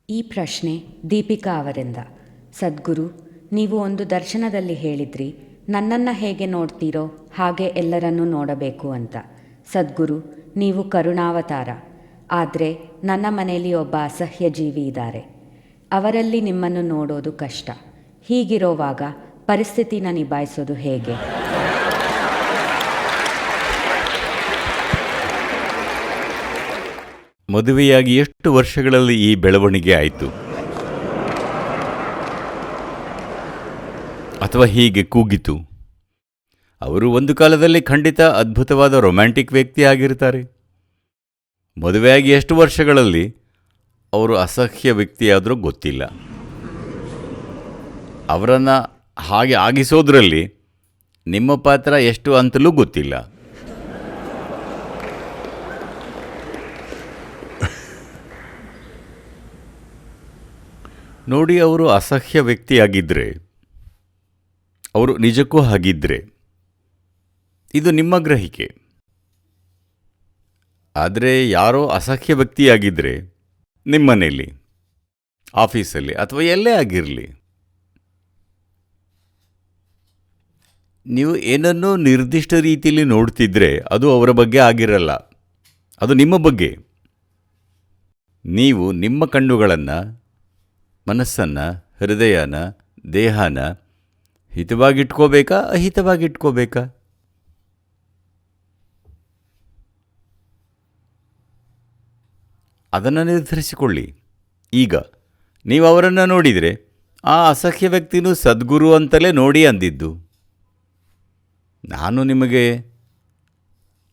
ಈ ಪ್ರಶ್ನೆ ದೀಪಿಕಾ ಅವರಿಂದ. ಸದ್ಗುರು, ನೀವು ಒಂದು ದರ್ಶನದಲ್ಲಿ ಹೇಳಿದ್ರಿ, ನನ್ನನ್ನು ಹೇಗೆ ನೋಡ್ತೀರೋ ಹಾಗೆ ಎಲ್ಲರನ್ನೂ ನೋಡಬೇಕು ಅಂತ. ಸದ್ಗುರು, ನೀವು ಕರುಣಾವತಾರ. ಆದರೆ ನನ್ನ ಮನೆಯಲ್ಲಿ ಒಬ್ಬ ಅಸಹ್ಯ ಜೀವಿ ಇದ್ದಾರೆ. ಅವರಲ್ಲಿ ನಿಮ್ಮನ್ನು ನೋಡೋದು ಕಷ್ಟ. ಹೀಗಿರೋವಾಗ ಪರಿಸ್ಥಿತಿನ ನಿಭಾಯಿಸೋದು ಹೇಗೆ? ಮದುವೆಯಾಗಿ ಎಷ್ಟು ವರ್ಷಗಳಲ್ಲಿ ಈ ಬೆಳವಣಿಗೆ ಆಯಿತು? ಅಥವಾ ಹೀಗೆ ಕೂಗಿತು? ಅವರು ಒಂದು ಕಾಲದಲ್ಲಿ ಖಂಡಿತ ಅದ್ಭುತವಾದ ರೊಮ್ಯಾಂಟಿಕ್ ವ್ಯಕ್ತಿ ಆಗಿರ್ತಾರೆ. ಮದುವೆಯಾಗಿ ಎಷ್ಟು ವರ್ಷಗಳಲ್ಲಿ ಅವರು ಅಸಹ್ಯ ವ್ಯಕ್ತಿಯಾದರೂ ಗೊತ್ತಿಲ್ಲ. ಅವರನ್ನು ಹಾಗೆ ಆಗಿಸೋದ್ರಲ್ಲಿ ನಿಮ್ಮ ಪಾತ್ರ ಎಷ್ಟು ಅಂತಲೂ ಗೊತ್ತಿಲ್ಲ. ನೋಡಿ, ಅವರು ಅಸಹ್ಯ ವ್ಯಕ್ತಿಯಾಗಿದ್ದರೆ, ಅವರು ನಿಜಕ್ಕೂ ಹಾಗಿದ್ದರೆ ಇದು ನಿಮ್ಮ ಗ್ರಹಿಕೆ. ಆದರೆ ಯಾರೋ ಅಸಹ್ಯ ವ್ಯಕ್ತಿಯಾಗಿದ್ದರೆ ನಿಮ್ಮನೇಲಿ, ಆಫೀಸಲ್ಲಿ ಅಥವಾ ಎಲ್ಲೇ ಆಗಿರಲಿ, ನೀವು ಏನನ್ನೋ ನಿರ್ದಿಷ್ಟ ರೀತಿಯಲ್ಲಿ ನೋಡ್ತಿದ್ರೆ ಅದು ಅವರ ಬಗ್ಗೆ ಆಗಿರಲ್ಲ, ಅದು ನಿಮ್ಮ ಬಗ್ಗೆ. ನೀವು ನಿಮ್ಮ ಕಣ್ಣುಗಳನ್ನು, ಮನಸ್ಸನ್ನು, ಹೃದಯನ, ದೇಹನ ಹಿತವಾಗಿಟ್ಕೋಬೇಕಾ ಅಹಿತವಾಗಿಟ್ಕೋಬೇಕಾ? ಅದನ್ನು ನಿರ್ಧರಿಸಿಕೊಳ್ಳಿ. ಈಗ ನೀವು ಅವರನ್ನು ನೋಡಿದರೆ ಆ ಅಸಹ್ಯ ವ್ಯಕ್ತಿನೂ ಸದ್ಗುರು ಅಂತಲೇ ನೋಡಿ ಅಂದಿದ್ದು. ನಾನು ನಿಮಗೆ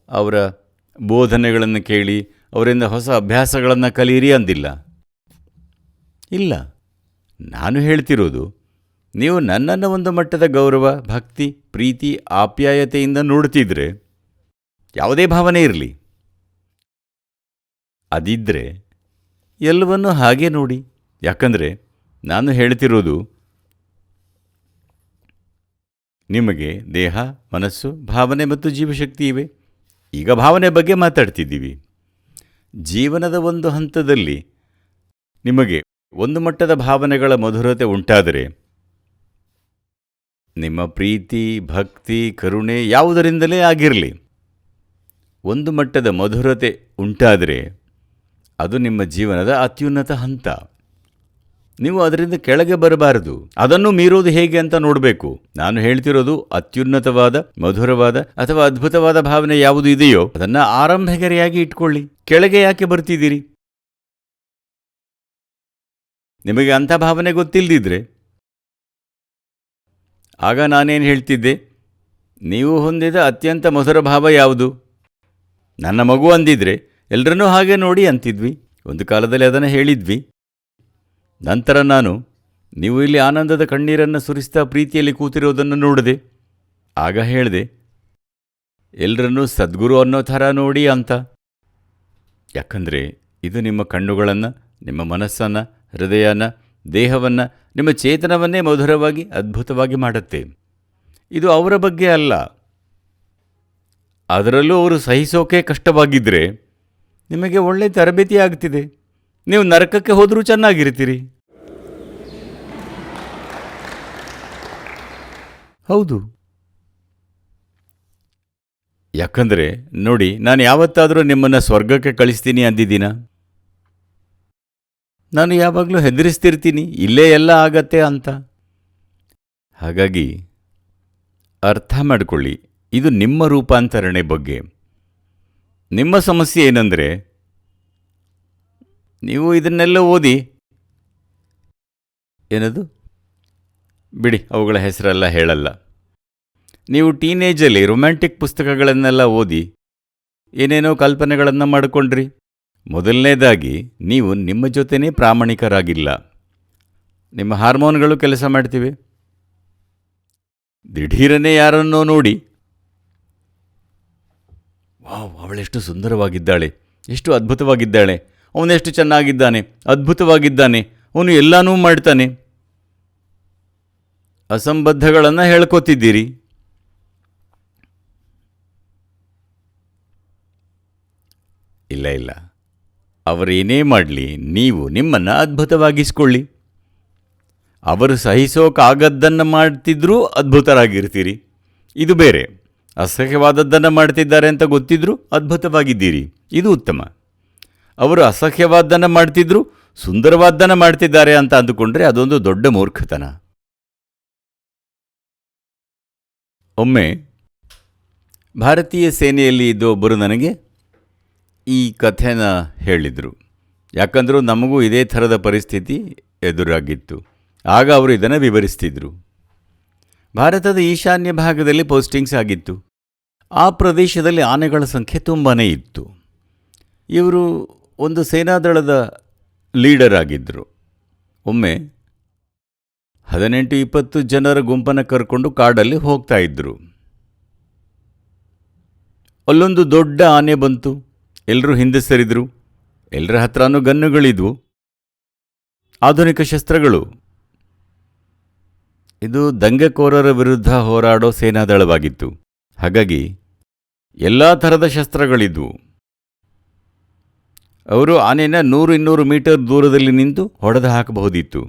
ಅವರ ಬೋಧನೆಗಳನ್ನು ಕೇಳಿ ಅವರಿಂದ ಹೊಸ ಅಭ್ಯಾಸಗಳನ್ನು ಕಲಿಯಿರಿ ಅಂದಿಲ್ಲ. ಇಲ್ಲ, ನಾನು ಹೇಳ್ತಿರೋದು, ನೀವು ನನ್ನನ್ನು ಒಂದು ಮಟ್ಟದ ಗೌರವ, ಭಕ್ತಿ, ಪ್ರೀತಿ, ಆಪ್ಯಾಯತೆಯಿಂದ ನೋಡ್ತಿದ್ರೆ, ಯಾವುದೇ ಭಾವನೆ ಇರಲಿ, ಅದಿದ್ದರೆ ಎಲ್ಲವನ್ನೂ ಹಾಗೆ ನೋಡಿ. ಯಾಕಂದರೆ ನಾನು ಹೇಳ್ತಿರೋದು, ನಿಮಗೆ ದೇಹ, ಮನಸ್ಸು, ಭಾವನೆ ಮತ್ತು ಜೀವಶಕ್ತಿ ಇವೆ. ಈಗ ಭಾವನೆ ಬಗ್ಗೆ ಮಾತಾಡ್ತಿದ್ದೀವಿ. ಜೀವನದ ಒಂದು ಹಂತದಲ್ಲಿ ನಿಮಗೆ ಒಂದು ಮಟ್ಟದ ಭಾವನೆಗಳ ಮಧುರತೆ ಉಂಟಾದರೆ, ನಿಮ್ಮ ಪ್ರೀತಿ, ಭಕ್ತಿ, ಕರುಣೆ ಯಾವುದರಿಂದಲೇ ಆಗಿರಲಿ, ಒಂದು ಮಟ್ಟದ ಮಧುರತೆ ಉಂಟಾದರೆ ಅದು ನಿಮ್ಮ ಜೀವನದ ಅತ್ಯುನ್ನತ ಹಂತ. ನೀವು ಅದರಿಂದ ಕೆಳಗೆ ಬರಬಾರದು. ಅದನ್ನು ಮೀರೋದು ಹೇಗೆ ಅಂತ ನೋಡಬೇಕು. ನಾನು ಹೇಳ್ತಿರೋದು, ಅತ್ಯುನ್ನತವಾದ, ಮಧುರವಾದ ಅಥವಾ ಅದ್ಭುತವಾದ ಭಾವನೆ ಯಾವುದು ಇದೆಯೋ ಅದನ್ನು ಆರಂಭಗೆರೆಯಾಗಿ ಇಟ್ಕೊಳ್ಳಿ. ಕೆಳಗೆ ಯಾಕೆ ಬರ್ತಿದ್ದೀರಿ? ನಿಮಗೆ ಅಂಥ ಭಾವನೆ ಗೊತ್ತಿಲ್ಲದಿದ್ದರೆ ಆಗ ನಾನೇನು ಹೇಳ್ತಿದ್ದೆ? ನೀವು ಹೊಂದಿದ ಅತ್ಯಂತ ಮಧುರ ಭಾವ ಯಾವುದು? ನನ್ನ ಮಗು ಅಂದಿದ್ರೆ ಎಲ್ಲರನ್ನೂ ಹಾಗೆ ನೋಡಿ ಅಂತಿದ್ವಿ. ಒಂದು ಕಾಲದಲ್ಲಿ ಅದನ್ನು ಹೇಳಿದ್ವಿ. ನಂತರ ನಾನು ನೀವು ಇಲ್ಲಿ ಆನಂದದ ಕಣ್ಣೀರನ್ನು ಸುರಿಸ್ತಾ ಪ್ರೀತಿಯಲ್ಲಿ ಕೂತಿರೋದನ್ನು ನೋಡಿದೆ. ಆಗ ಹೇಳಿದೆ, ಎಲ್ಲರನ್ನೂ ಸದ್ಗುರು ಅನ್ನೋ ಥರ ನೋಡಿ ಅಂತ. ಯಾಕಂದರೆ ಇದು ನಿಮ್ಮ ಕಣ್ಣುಗಳನ್ನು, ನಿಮ್ಮ ಮನಸ್ಸನ್ನು, ಹೃದಯನ, ದೇಹವನ್ನು, ನಿಮ್ಮ ಚೇತನವನ್ನೇ ಮಧುರವಾಗಿ, ಅದ್ಭುತವಾಗಿ ಮಾಡುತ್ತೆ. ಇದು ಅವರ ಬಗ್ಗೆ ಅಲ್ಲ. ಅದರಲ್ಲೂ ಅವರು ಸಹಿಸೋಕೆ ಕಷ್ಟವಾಗಿದ್ದರೆ ನಿಮಗೆ ಒಳ್ಳೆ ತರಬೇತಿ ಆಗ್ತಿದೆ. ನೀವು ನರಕಕ್ಕೆ ಹೋದರೂ ಚೆನ್ನಾಗಿರ್ತೀರಿ. ಹೌದು. ಯಾಕಂದರೆ ನೋಡಿ, ನಾನು ಯಾವತ್ತಾದರೂ ನಿಮ್ಮನ್ನು ಸ್ವರ್ಗಕ್ಕೆ ಕಳಿಸ್ತೀನಿ ಅಂದಿದ್ದೀನ? ನಾನು ಯಾವಾಗಲೂ ಹೆದರಿಸ್ತಿರ್ತೀನಿ, ಇಲ್ಲೇ ಎಲ್ಲ ಆಗತ್ತೆ ಅಂತ. ಹಾಗಾಗಿ ಅರ್ಥ ಮಾಡಿಕೊಳ್ಳಿ, ಇದು ನಿಮ್ಮ ರೂಪಾಂತರಣೆ ಬಗ್ಗೆ. ನಿಮ್ಮ ಸಮಸ್ಯೆ ಏನಂದರೆ, ನೀವು ಇದನ್ನೆಲ್ಲ ಓದಿ, ಏನದು ಬಿಡಿ, ಅವುಗಳ ಹೆಸರೆಲ್ಲ ಹೇಳಲ್ಲ. ನೀವು ಟೀನೇಜಲ್ಲಿ ರೊಮ್ಯಾಂಟಿಕ್ ಪುಸ್ತಕಗಳನ್ನೆಲ್ಲ ಓದಿ ಏನೇನೋ ಕಲ್ಪನೆಗಳನ್ನು ಮಾಡಿಕೊಂಡ್ರಿ. ಮೊದಲನೇದಾಗಿ ನೀವು ನಿಮ್ಮ ಜೊತೆನೇ ಪ್ರಾಮಾಣಿಕರಾಗಿಲ್ಲ. ನಿಮ್ಮ ಹಾರ್ಮೋನ್ಗಳು ಕೆಲಸ ಮಾಡ್ತಿವೆ. ದಿಢೀರನೇ ಯಾರನ್ನೋ ನೋಡಿ, ವಾವ್, ಅವಳೆಷ್ಟು ಸುಂದರವಾಗಿದ್ದಾಳೆ, ಎಷ್ಟು ಅದ್ಭುತವಾಗಿದ್ದಾಳೆ, ಅವನೆಷ್ಟು ಚೆನ್ನಾಗಿದ್ದಾನೆ, ಅದ್ಭುತವಾಗಿದ್ದಾನೆ, ಅವನು ಎಲ್ಲನೂ ಮಾಡ್ತಾನೆ, ಅಸಂಬದ್ಧಗಳನ್ನು ಹೇಳ್ಕೊತಿದ್ದೀರಿ. ಇಲ್ಲ, ಅವರೇನೇ ಮಾಡಲಿ, ನೀವು ನಿಮ್ಮನ್ನು ಅದ್ಭುತವಾಗಿಸ್ಕೊಳ್ಳಿ. ಅವರು ಸಹಿಸೋಕ್ಕಾಗದ್ದನ್ನು ಮಾಡ್ತಿದ್ರೂ ಅದ್ಭುತರಾಗಿರ್ತೀರಿ. ಇದು ಬೇರೆ. ಅಸಹ್ಯವಾದದ್ದನ್ನು ಮಾಡ್ತಿದ್ದಾರೆ ಅಂತ ಗೊತ್ತಿದ್ರೂ ಅದ್ಭುತವಾಗಿದ್ದೀರಿ. ಇದು ಉತ್ತಮ. ಅವರು ಅಸಹ್ಯವಾದ್ದನ್ನು ಮಾಡ್ತಿದ್ರೂ ಸುಂದರವಾದ್ದನ್ನು ಮಾಡ್ತಿದ್ದಾರೆ ಅಂತ ಅಂದುಕೊಂಡ್ರೆ ಅದೊಂದು ದೊಡ್ಡ ಮೂರ್ಖತನ. ಒಮ್ಮೆ ಭಾರತೀಯ ಸೇನೆಯಲ್ಲಿ ಇದ್ದ ಒಬ್ಬರು ನನಗೆ ಈ ಕಥೆನ ಹೇಳಿದರು. ಯಾಕಂದರೂ ನಮಗೂ ಇದೇ ಥರದ ಪರಿಸ್ಥಿತಿ ಎದುರಾಗಿತ್ತು. ಆಗ ಅವರು ಇದನ್ನು ವಿವರಿಸ್ತಿದ್ರು. ಭಾರತದ ಈಶಾನ್ಯ ಭಾಗದಲ್ಲಿ ಪೋಸ್ಟಿಂಗ್ಸ್ ಆಗಿತ್ತು. ಆ ಪ್ರದೇಶದಲ್ಲಿ ಆನೆಗಳ ಸಂಖ್ಯೆ ತುಂಬಾ ಇತ್ತು. ಇವರು ಒಂದು ಸೇನಾದಳದ ಲೀಡರ್ ಆಗಿದ್ದರು. ಒಮ್ಮೆ 18-20 ಜನರ ಗುಂಪನ್ನು ಕರ್ಕೊಂಡು ಕಾಡಲ್ಲಿ ಹೋಗ್ತಾ ಇದ್ದರು. ಅಲ್ಲೊಂದು ದೊಡ್ಡ ಆನೆ ಬಂತು. ಎಲ್ಲರೂ ಹಿಂದೆ ಸರಿದ್ರು. ಎಲ್ಲರ ಹತ್ರನೂ ಗನ್ನುಗಳಿದ್ವು, ಆಧುನಿಕ ಶಸ್ತ್ರಗಳು. ಇದು ದಂಗೆಕೋರರ ವಿರುದ್ಧ ಹೋರಾಡೋ ಸೇನಾದಳವಾಗಿತ್ತು. ಹಾಗಾಗಿ ಎಲ್ಲ ಥರದ ಶಸ್ತ್ರಗಳಿದ್ವು. ಅವರು ಆನೆನ 100-200 ಮೀಟರ್ ದೂರದಲ್ಲಿ ನಿಂತು ಹೊಡೆದು ಹಾಕಬಹುದಿತ್ತು.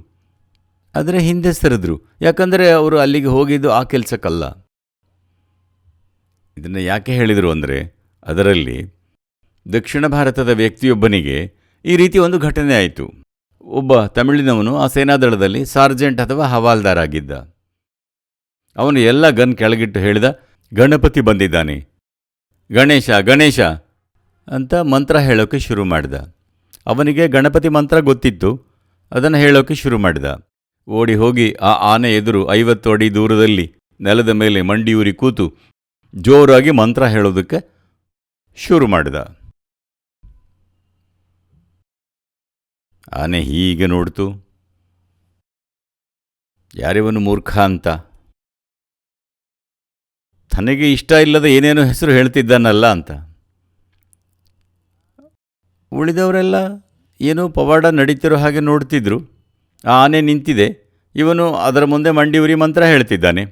ಆದರೆ ಹಿಂದೆ ಸರಿದ್ರು. ಯಾಕಂದರೆ ಅವರು ಅಲ್ಲಿಗೆ ಹೋಗಿದ್ದು ಆ ಕೆಲಸಕ್ಕಲ್ಲ. ಇದನ್ನು ಯಾಕೆ ಹೇಳಿದರು ಅಂದರೆ, ಅದರಲ್ಲಿ ದಕ್ಷಿಣ ಭಾರತದ ವ್ಯಕ್ತಿಯೊಬ್ಬನಿಗೆ ಈ ರೀತಿ ಒಂದು ಘಟನೆ ಆಯಿತು. ಒಬ್ಬ ತಮಿಳಿನವನು ಆ ಸೇನಾದಳದಲ್ಲಿ ಸಾರ್ಜೆಂಟ್ ಅಥವಾ ಹವಾಲ್ದಾರ್ ಆಗಿದ್ದ. ಅವನು ಎಲ್ಲ ಗನ್ ಕೆಳಗಿಟ್ಟು ಹೇಳಿದ, ಗಣಪತಿ ಬಂದಿದ್ದಾನೆ, ಗಣೇಶ ಗಣೇಶ ಅಂತ ಮಂತ್ರ ಹೇಳೋಕ್ಕೆ ಶುರು ಮಾಡಿದ. ಅವನಿಗೆ ಗಣಪತಿ ಮಂತ್ರ ಗೊತ್ತಿತ್ತು. ಅದನ್ನು ಹೇಳೋಕ್ಕೆ ಶುರು ಮಾಡಿದ. ಓಡಿ ಹೋಗಿ ಆ ಆನೆ ಎದುರು 50 ಅಡಿ ದೂರದಲ್ಲಿ ನೆಲದ ಮೇಲೆ ಮಂಡಿಯೂರಿ ಕೂತು ಜೋರಾಗಿ ಮಂತ್ರ ಹೇಳೋದಕ್ಕೆ ಶುರು ಮಾಡಿದ. ಆನೆ ಹೀಗೆ ನೋಡ್ತು. ಯಾರಿವನು ಮೂರ್ಖ ಅಂತ. ತನಗೆ ಇಷ್ಟ ಇಲ್ಲದ ಏನೇನೋ ಹೆಸರು ಹೇಳ್ತಿದ್ದಾನಲ್ಲ ಅಂತ. ಉಳಿದವರೆಲ್ಲ ಏನೋ ಪವಾಡ ನಡೀತಿರೋ ಹಾಗೆ ನೋಡ್ತಿದ್ರು. ಆ ಆನೆ ನಿಂತಿದೆ, ಇವನು ಅದರ ಮುಂದೆ ಮಂಡಿಯೂರಿ ಮಂತ್ರ ಹೇಳ್ತಿದ್ದಾನೆ.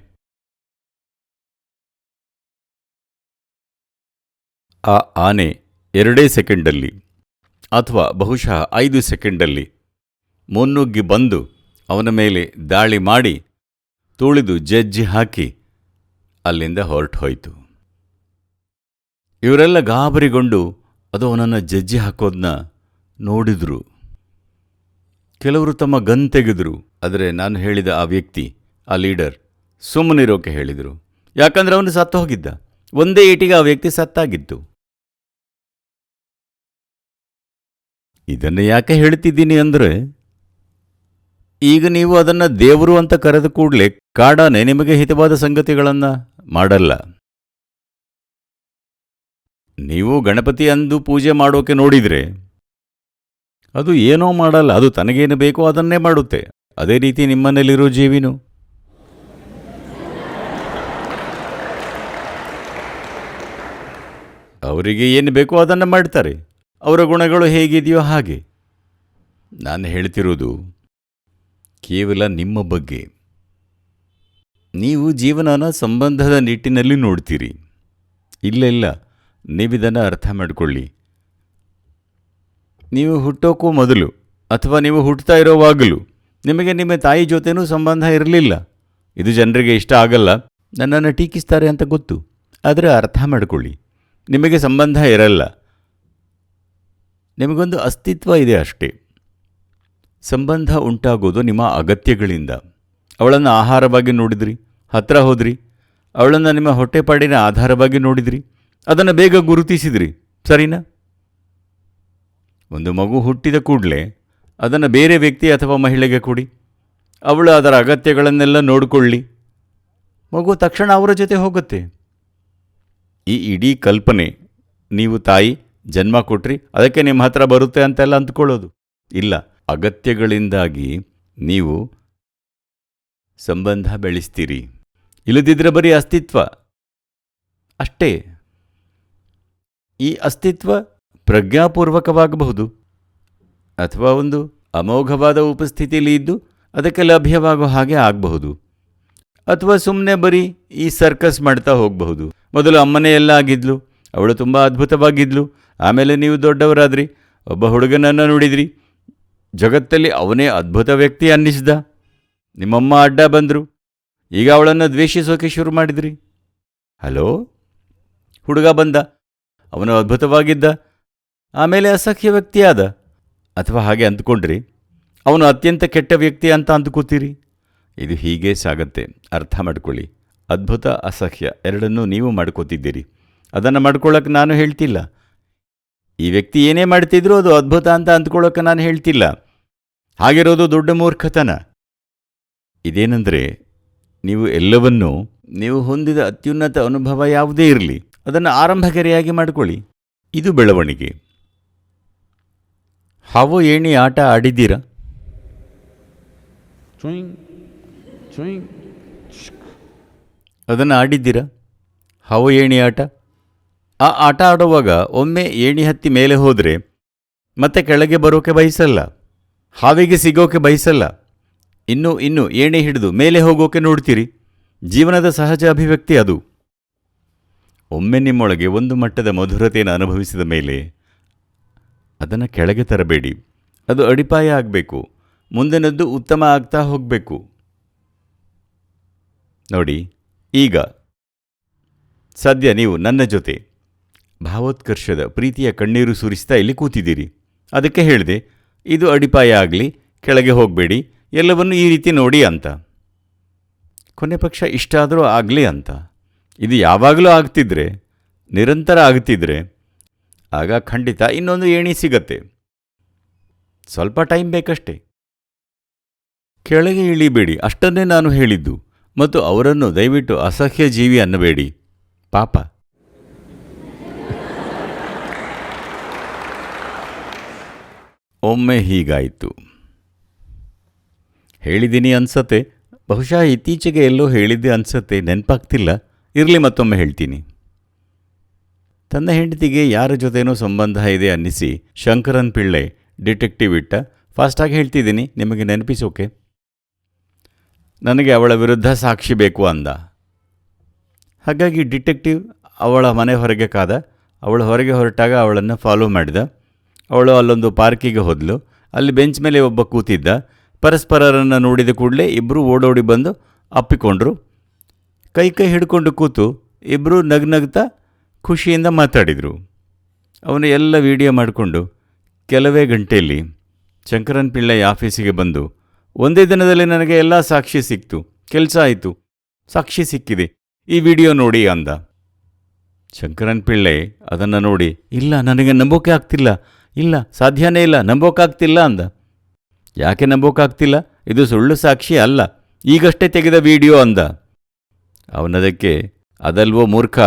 ಆ ಆನೆ 2 ಸೆಕೆಂಡಲ್ಲಿ ಅಥವಾ ಬಹುಶಃ 5 ಸೆಕೆಂಡಲ್ಲಿ ಮುನ್ನುಗ್ಗಿ ಬಂದು ಅವನ ಮೇಲೆ ದಾಳಿ ಮಾಡಿ ತುಳಿದು ಜಜ್ಜಿ ಹಾಕಿ ಅಲ್ಲಿಂದ ಹೊರಟು ಹೋಯಿತು. ಇವರೆಲ್ಲ ಗಾಬರಿಗೊಂಡು ಅದು ಅವನನ್ನು ಜಜ್ಜಿ ಹಾಕೋದನ್ನ ನೋಡಿದ್ರು. ಕೆಲವರು ತಮ್ಮ ಗನ್ ತೆಗೆದರು. ಆದರೆ ನಾನು ಹೇಳಿದ ಆ ವ್ಯಕ್ತಿ, ಆ ಲೀಡರ್, ಸುಮ್ಮನಿರೋಕೆ ಹೇಳಿದರು. ಯಾಕಂದರೆ ಅವನು ಸತ್ತು ಹೋಗಿದ್ದ. ಒಂದೇ ಏಟಿಗೆ ಆ ವ್ಯಕ್ತಿ ಸತ್ತಾಗಿತ್ತು. ಇದನ್ನು ಯಾಕೆ ಹೇಳ್ತಿದ್ದೀನಿ ಅಂದರೆ, ಈಗ ನೀವು ಅದನ್ನು ದೇವರು ಅಂತ ಕರೆದ ಕೂಡಲೇ ಕಾಡಾನೆ ನಿಮಗೆ ಹಿತವಾದ ಸಂಗತಿಗಳನ್ನು ಮಾಡಲ್ಲ. ನೀವು ಗಣಪತಿ ಅಂದು ಪೂಜೆ ಮಾಡೋಕೆ ನೋಡಿದರೆ ಅದು ಏನೋ ಮಾಡಲ್ಲ. ಅದು ತನಗೇನು ಬೇಕೋ ಅದನ್ನೇ ಮಾಡುತ್ತೆ. ಅದೇ ರೀತಿ ನಿಮ್ಮನೇಲಿರೋ ಜೀವಿನೂ. ಅವರಿಗೆ ಏನು ಬೇಕೋ ಅದನ್ನು ಮಾಡ್ತಾರೆ. ಅವರ ಗುಣಗಳು ಹೇಗಿದೆಯೋ ಹಾಗೆ. ನಾನು ಹೇಳ್ತಿರೋದು ಕೇವಲ ನಿಮ್ಮ ಬಗ್ಗೆ. ನೀವು ಜೀವನನ ಸಂಬಂಧದ ನಿಟ್ಟಿನಲ್ಲಿ ನೋಡ್ತೀರಿ. ಇಲ್ಲ, ನೀವಿದನ್ನು ಅರ್ಥ ಮಾಡಿಕೊಳ್ಳಿ. ನೀವು ಹುಟ್ಟೋಕ್ಕೂ ಮೊದಲು ಅಥವಾ ನೀವು ಹುಟ್ಟುತ್ತಾ ಇರೋವಾಗಲೂ ನಿಮಗೆ ನಿಮ್ಮ ತಾಯಿ ಜೊತೆನೂ ಸಂಬಂಧ ಇರಲಿಲ್ಲ. ಇದು ಜನರಿಗೆ ಇಷ್ಟ ಆಗಲ್ಲ, ನನ್ನನ್ನು ಟೀಕಿಸ್ತಾರೆ ಅಂತ ಗೊತ್ತು. ಆದರೆ ಅರ್ಥ ಮಾಡಿಕೊಳ್ಳಿ, ನಿಮಗೆ ಸಂಬಂಧ ಇರಲ್ಲ. ನಿಮಗೊಂದು ಅಸ್ತಿತ್ವ ಇದೆ ಅಷ್ಟೇ. ಸಂಬಂಧ ಉಂಟಾಗೋದು ನಿಮ್ಮ ಅಗತ್ಯಗಳಿಂದ. ಅವಳನ್ನು ಆಹಾರವಾಗಿ ನೋಡಿದ್ರಿ, ಹತ್ತಿರ ಹೋದ್ರಿ, ಅವಳನ್ನು ನಿಮ್ಮ ಹೊಟ್ಟೆಪಾಡಿನ ಆಧಾರವಾಗಿ ನೋಡಿದ್ರಿ, ಅದನ್ನು ಬೇಗ ಗುರುತಿಸಿದ್ರಿ, ಸರಿನಾ? ಒಂದು ಮಗು ಹುಟ್ಟಿದ ಕೂಡಲೇ ಅದನ್ನು ಬೇರೆ ವ್ಯಕ್ತಿ ಅಥವಾ ಮಹಿಳೆಗೆ ಕೊಡಿ, ಅವಳು ಅದರ ಅಗತ್ಯಗಳನ್ನೆಲ್ಲ ನೋಡಿಕೊಳ್ಳಿ, ಮಗು ತಕ್ಷಣ ಅವರ ಜೊತೆ ಹೋಗುತ್ತೆ. ಈ ಇಡೀ ಕಲ್ಪನೆ, ನೀವು ತಾಯಿ ಜನ್ಮ ಕೊಟ್ರಿ ಅದಕ್ಕೆ ನಿಮ್ಮ ಹತ್ರ ಬರುತ್ತೆ ಅಂತೆಲ್ಲ ಅಂದ್ಕೊಳ್ಳೋದು ಇಲ್ಲ. ಅಗತ್ಯಗಳಿಂದಾಗಿ ನೀವು ಸಂಬಂಧ ಬೆಳೆಸ್ತೀರಿ. ಇಲ್ಲದಿದ್ದರೆ ಬರೀ ಅಸ್ತಿತ್ವ ಅಷ್ಟೇ. ಈ ಅಸ್ತಿತ್ವ ಪ್ರಜ್ಞಾಪೂರ್ವಕವಾಗಬಹುದು ಅಥವಾ ಒಂದು ಅಮೋಘವಾದ ಉಪಸ್ಥಿತಿಯಲ್ಲಿ ಇದ್ದು ಅದಕ್ಕೆ ಲಭ್ಯವಾಗೋ ಹಾಗೆ ಆಗಬಹುದು. ಅಥವಾ ಸುಮ್ಮನೆ ಬರೀ ಈ ಸರ್ಕಸ್ ಮಾಡ್ತಾ ಹೋಗಬಹುದು. ಮೊದಲು ಅಮ್ಮನೇ ಎಲ್ಲ ಆಗಿದ್ಲು, ಅವಳು ತುಂಬ ಅದ್ಭುತವಾಗಿದ್ಲು, ಆಮೇಲೆ ನೀವು ದೊಡ್ಡವರಾದ್ರಿ, ಒಬ್ಬ ಹುಡುಗನನ್ನು ನೋಡಿದ್ರಿ, ಜಗತ್ತಲ್ಲಿ ಅವನೇ ಅದ್ಭುತ ವ್ಯಕ್ತಿ ಅನ್ನಿಸ್ದ. ನಿಮ್ಮಮ್ಮ ಅಡ್ಡ ಬಂದರು, ಈಗ ಅವಳನ್ನು ದ್ವೇಷಿಸೋಕೆ ಶುರು ಮಾಡಿದ್ರಿ. ಹಲೋ, ಹುಡುಗ ಬಂದ, ಅವನು ಅದ್ಭುತವಾಗಿದ್ದ, ಆಮೇಲೆ ಅಸಹ್ಯ ವ್ಯಕ್ತಿ ಆದ. ಅಥವಾ ಹಾಗೆ ಅಂದ್ಕೊಂಡ್ರಿ, ಅವನು ಅತ್ಯಂತ ಕೆಟ್ಟ ವ್ಯಕ್ತಿ ಅಂತ ಅಂದ್ಕೋತೀರಿ. ಇದು ಹೀಗೆ ಸಾಗತ್ತೆ, ಅರ್ಥ ಮಾಡ್ಕೊಳ್ಳಿ. ಅದ್ಭುತ ಅಸಹ್ಯ ಎರಡನ್ನೂ ನೀವು ಮಾಡ್ಕೋತಿದ್ದೀರಿ. ಅದನ್ನು ಮಾಡ್ಕೊಳ್ಳೋಕೆ ನಾನು ಹೇಳ್ತಿಲ್ಲ. ಈ ವ್ಯಕ್ತಿ ಏನೇ ಮಾಡ್ತಿದ್ರೂ ಅದು ಅದ್ಭುತ ಅಂತ ಅಂದ್ಕೊಳ್ಳೋಕೆ ನಾನು ಹೇಳ್ತಿಲ್ಲ. ಹಾಗಿರೋದು ದೊಡ್ಡ ಮೂರ್ಖತನ. ಇದೇನೆಂದರೆ, ನೀವು ಎಲ್ಲವನ್ನೂ ನೀವು ಹೊಂದಿದ ಅತ್ಯುನ್ನತ ಅನುಭವ ಯಾವುದೇ ಇರಲಿ ಅದನ್ನು ಆರಂಭಕೆರೆಯಾಗಿ ಮಾಡಿಕೊಳ್ಳಿ. ಇದು ಬೆಳವಣಿಗೆ. ಹಾವು ಏಣಿ ಆಟ ಆಡಿದ್ದೀರಾ? ಅದನ್ನು ಆಡಿದ್ದೀರಾ? ಹಾವು ಏಣಿ ಆಟ. ಆ ಆಟ ಆಡುವಾಗ ಒಮ್ಮೆ ಏಣಿ ಹತ್ತಿ ಮೇಲೆ ಹೋದರೆ ಮತ್ತೆ ಕೆಳಗೆ ಬರೋಕೆ ಬಯಸಲ್ಲ, ಹಾವಿಗೆ ಸಿಗೋಕೆ ಬಯಸಲ್ಲ. ಇನ್ನೂ ಏಣಿ ಹಿಡಿದು ಮೇಲೆ ಹೋಗೋಕೆ ನೋಡ್ತೀರಿ. ಜೀವನದ ಸಹಜ ಅಭಿವ್ಯಕ್ತಿ ಅದು. ಒಮ್ಮೆ ನಿಮ್ಮೊಳಗೆ ಒಂದು ಮಟ್ಟದ ಮಧುರತೆಯನ್ನು ಅನುಭವಿಸಿದ ಮೇಲೆ ಅದನ್ನು ಕೆಳಗೆ ತರಬೇಡಿ. ಅದು ಅಡಿಪಾಯ ಆಗಬೇಕು. ಮುಂದಿನದ್ದು ಉತ್ತಮ ಆಗ್ತಾ ಹೋಗಬೇಕು. ನೋಡಿ, ಈಗ ಸದ್ಯ ನೀವು ನನ್ನ ಜೊತೆ ಭಾವೋತ್ಕರ್ಷದ ಪ್ರೀತಿಯ ಕಣ್ಣೀರು ಸುರಿಸ್ತಾ ಇಲ್ಲಿ ಕೂತಿದ್ದೀರಿ. ಅದಕ್ಕೆ ಹೇಳಿದೆ, ಇದು ಅಡಿಪಾಯ ಆಗಲಿ, ಕೆಳಗೆ ಹೋಗಬೇಡಿ, ಎಲ್ಲವನ್ನೂ ಈ ರೀತಿ ನೋಡಿ ಅಂತ. ಕೊನೆ ಪಕ್ಷ ಇಷ್ಟಾದರೂ ಆಗಲಿ ಅಂತ. ಇದು ಯಾವಾಗಲೂ ಆಗ್ತಿದ್ರೆ, ನಿರಂತರ ಆಗ್ತಿದ್ರೆ, ಆಗ ಖಂಡಿತ ಇನ್ನೊಂದು ಏಣಿ ಸಿಗತ್ತೆ. ಸ್ವಲ್ಪ ಟೈಮ್ ಬೇಕಷ್ಟೆ. ಕೆಳಗೆ ಇಳಿಬೇಡಿ, ಅಷ್ಟನ್ನೇ ನಾನು ಹೇಳಿದ್ದು. ಮತ್ತು ಅವರನ್ನು ದಯವಿಟ್ಟು ಅಸಹ್ಯ ಜೀವಿ ಅನ್ನಬೇಡಿ, ಪಾಪ. ಒಮ್ಮೆ ಹೀಗಾಯಿತು. ಹೇಳಿದ್ದೀನಿ ಅನ್ಸತ್ತೆ, ಬಹುಶಃ ಇತ್ತೀಚೆಗೆ ಎಲ್ಲೋ ಹೇಳಿದ್ದೆ ಅನ್ಸತ್ತೆ, ನೆನಪಾಗ್ತಿಲ್ಲ. ಇರಲಿ, ಮತ್ತೊಮ್ಮೆ ಹೇಳ್ತೀನಿ. ತನ್ನ ಹೆಂಡತಿಗೆ ಯಾರ ಜೊತೆನೋ ಸಂಬಂಧ ಇದೆ ಅನ್ನಿಸಿ ಶಂಕರನ್ ಪಿಳ್ಳೆ ಡಿಟೆಕ್ಟಿವ್ ಇಟ್ಟ. ಫಾಸ್ಟಾಗಿ ಹೇಳ್ತಿದ್ದೀನಿ ನಿಮಗೆ ನೆನಪಿಸೋಕೆ. ನನಗೆ ಅವಳ ವಿರುದ್ಧ ಸಾಕ್ಷಿ ಬೇಕು ಅಂದ. ಹಾಗಾಗಿ ಡಿಟೆಕ್ಟಿವ್ ಅವಳ ಮನೆ ಹೊರಗೆ ಕಾದ. ಅವಳು ಹೊರಗೆ ಹೊರಟಾಗ ಅವಳನ್ನು ಫಾಲೋ ಮಾಡಿದ. ಅವಳು ಅಲ್ಲೊಂದು ಪಾರ್ಕಿಗೆ ಹೋದಳು. ಅಲ್ಲಿ ಬೆಂಚ್ ಮೇಲೆ ಒಬ್ಬ ಕೂತಿದ್ದ. ಪರಸ್ಪರರನ್ನು ನೋಡಿದ ಕೂಡಲೇ ಇಬ್ಬರೂ ಓಡೋಡಿ ಬಂದು ಅಪ್ಪಿಕೊಂಡ್ರು. ಕೈ ಹಿಡ್ಕೊಂಡು ಕೂತು ಇಬ್ಬರೂ ನಗ್ನಗ್ತಾ ಖುಷಿಯಿಂದ ಮಾತಾಡಿದರು. ಅವನು ಎಲ್ಲ ವಿಡಿಯೋ ಮಾಡಿಕೊಂಡು ಕೆಲವೇ ಗಂಟೆಯಲ್ಲಿ ಶಂಕರನ್ ಪಿಳ್ಳೈ ಆಫೀಸಿಗೆ ಬಂದು, ಒಂದೇ ದಿನದಲ್ಲಿ ನನಗೆ ಎಲ್ಲ ಸಾಕ್ಷಿ ಸಿಕ್ತು, ಕೆಲಸ ಆಯಿತು, ಸಾಕ್ಷಿ ಸಿಕ್ಕಿದೆ, ಈ ವಿಡಿಯೋ ನೋಡಿ ಅಂದ. ಶಂಕರನ್ ಪಿಳ್ಳೈ ಅದನ್ನು ನೋಡಿ, ಇಲ್ಲ, ನನಗೆ ನಂಬೋಕೆ ಆಗ್ತಿಲ್ಲ, ಇಲ್ಲ, ಸಾಧ್ಯನೇ ಇಲ್ಲ, ನಂಬೋಕ್ಕಾಗ್ತಿಲ್ಲ ಅಂದ. ಯಾಕೆ ನಂಬೋಕ್ಕಾಗ್ತಿಲ್ಲ? ಇದು ಸುಳ್ಳು ಸಾಕ್ಷಿ ಅಲ್ಲ, ಈಗಷ್ಟೇ ತೆಗೆದ ವಿಡಿಯೋ ಅಂದ. ಅವನದಕ್ಕೆ, ಅದಲ್ವೋ ಮೂರ್ಖ,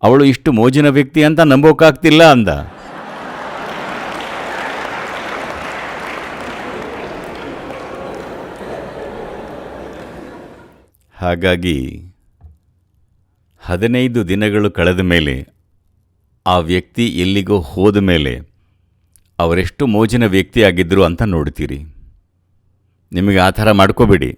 ಅವಳು ಇಷ್ಟು ಮೋಜಿನ ವ್ಯಕ್ತಿ ಅಂತ ನಂಬೋಕ್ಕಾಗ್ತಿಲ್ಲ ಅಂದ. ಹಾಗಾಗಿ 15 ದಿನಗಳು ಕಳೆದ ಮೇಲೆ, ಆ ವ್ಯಕ್ತಿ ಎಲ್ಲಿಗೋ ಹೋದ ಮೇಲೆ ಅವರೆಷ್ಟು ಮೋಜಿನ ವ್ಯಕ್ತಿಯಾಗಿದ್ದರು ಅಂತ ನೋಡ್ತೀರಿ. ನಿಮಗೆ ಆ ಥರ ಮಾಡ್ಕೋಬೇಡಿ.